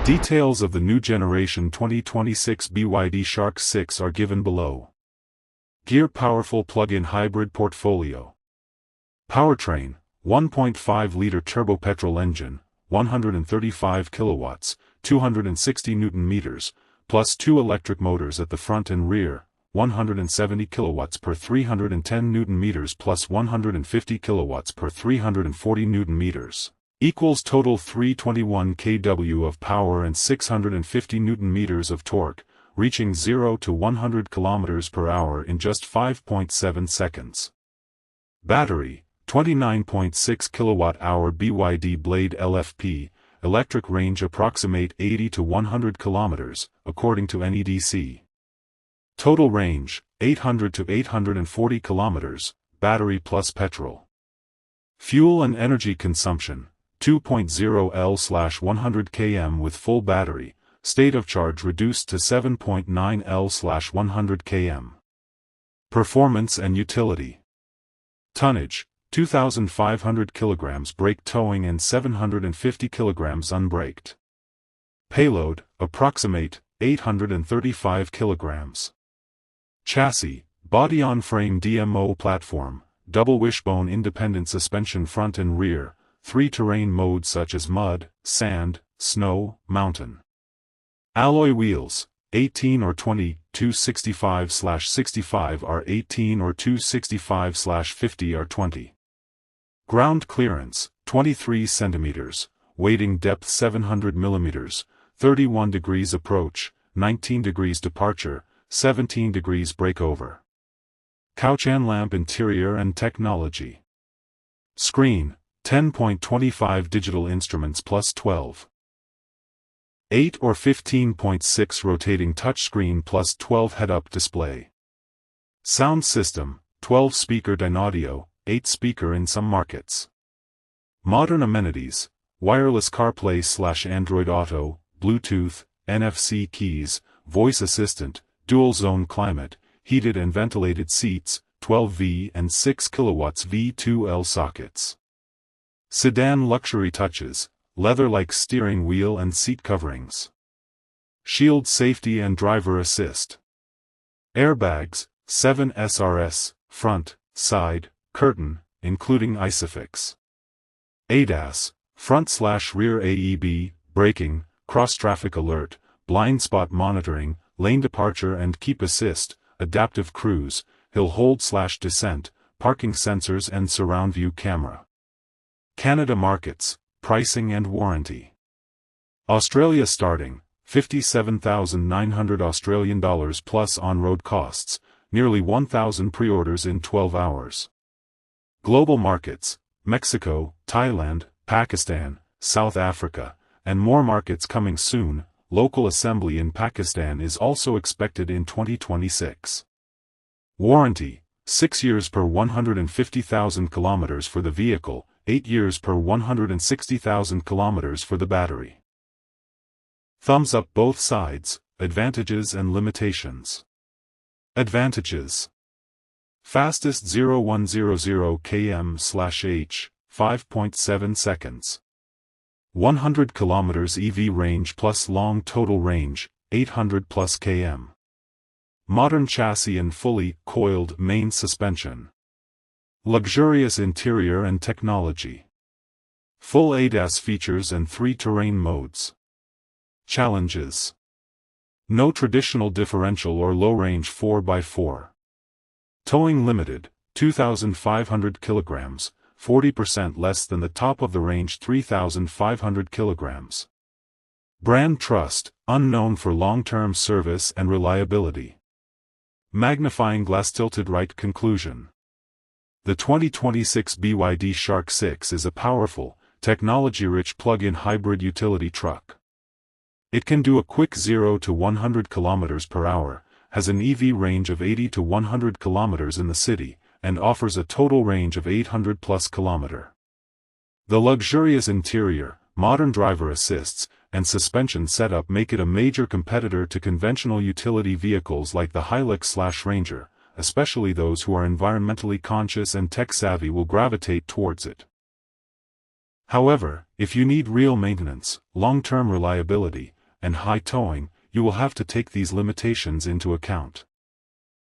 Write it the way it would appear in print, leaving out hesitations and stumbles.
Details of the new generation 2026 BYD Shark 6 are given below. Gear powerful plug-in hybrid portfolio. Powertrain, 1.5-liter turbo petrol engine, 135 kilowatts, 260 Nm, plus 2 electric motors at the front and rear, 170 kilowatts per 310 Nm plus 150 kilowatts per 340 Nm. Equals total 321 kW of power and 650 Nm of torque, reaching 0 to 100 km per hour in just 5.7 seconds. Battery, 29.6 kWh BYD Blade LFP, electric range approximate 80 to 100 km, according to NEDC. Total range, 800 to 840 km, battery plus petrol. Fuel and energy consumption, 2.0 L/100 km with full battery, state of charge reduced to 7.9 L/100 km. Performance and utility. Tonnage, 2,500 kg brake towing and 750 kg unbraked. Payload, approximate, 835 kg. Chassis, body-on-frame DMO platform, double wishbone independent suspension front and rear, 3 terrain modes such as mud, sand, snow, mountain. Alloy wheels, 18 or 20, 265/65 are 18 or 265/50 are 20. Ground clearance, 23 cm, wading depth 700 mm, 31 degrees approach, 19 degrees departure, 17 degrees breakover. Couch and lamp interior and technology. Screen, 10.25 digital instruments plus 12.8 or 15.6 rotating touchscreen plus 12 head-up display. Sound system, 12-speaker Dynaudio, 8-speaker in some markets. Modern amenities, wireless CarPlay/Android Auto, Bluetooth, NFC keys, voice assistant, dual-zone climate, heated and ventilated seats, 12V and 6 kW V2L sockets. Sedan luxury touches, leather-like steering wheel and seat coverings. Shield safety and driver assist. Airbags, 7 SRS, front, side, curtain, including ISOFIX. ADAS, front/rear AEB, braking, cross-traffic alert, blind spot monitoring, lane departure and keep assist, adaptive cruise, hill hold/descent, parking sensors and surround view camera. Canada markets, pricing and warranty. Australia starting, $57,900 Australian dollars plus on-road costs, nearly 1,000 pre-orders in 12 hours. Global markets, Mexico, Thailand, Pakistan, South Africa, and more markets coming soon. Local assembly in Pakistan is also expected in 2026. Warranty, 6 years per 150,000 kilometers for the vehicle, 8 years per 160,000 kilometers for the battery. Thumbs up both sides, advantages and limitations. Advantages. Fastest 0100 km/h, 5.7 seconds. 100 km EV range plus long total range, 800 plus km. Modern chassis and fully coiled main suspension. Luxurious interior and technology. Full ADAS features and 3 terrain modes. Challenges. No traditional differential or low-range 4x4. Towing limited, 2,500 kilograms, 40% less than the top of the range 3,500 kilograms. Brand trust, unknown for long-term service and reliability. Magnifying glass tilted right conclusion. The 2026 BYD Shark 6 is a powerful, technology-rich plug-in hybrid utility truck. It can do a quick 0 to 100 km per hour, has an EV range of 80 to 100 km in the city, and offers a total range of 800 plus km. The luxurious interior, modern driver assists, and suspension setup make it a major competitor to conventional utility vehicles like the Hilux/Ranger, especially those who are environmentally conscious and tech-savvy will gravitate towards it. However, if you need real maintenance, long-term reliability, and high towing, you will have to take these limitations into account.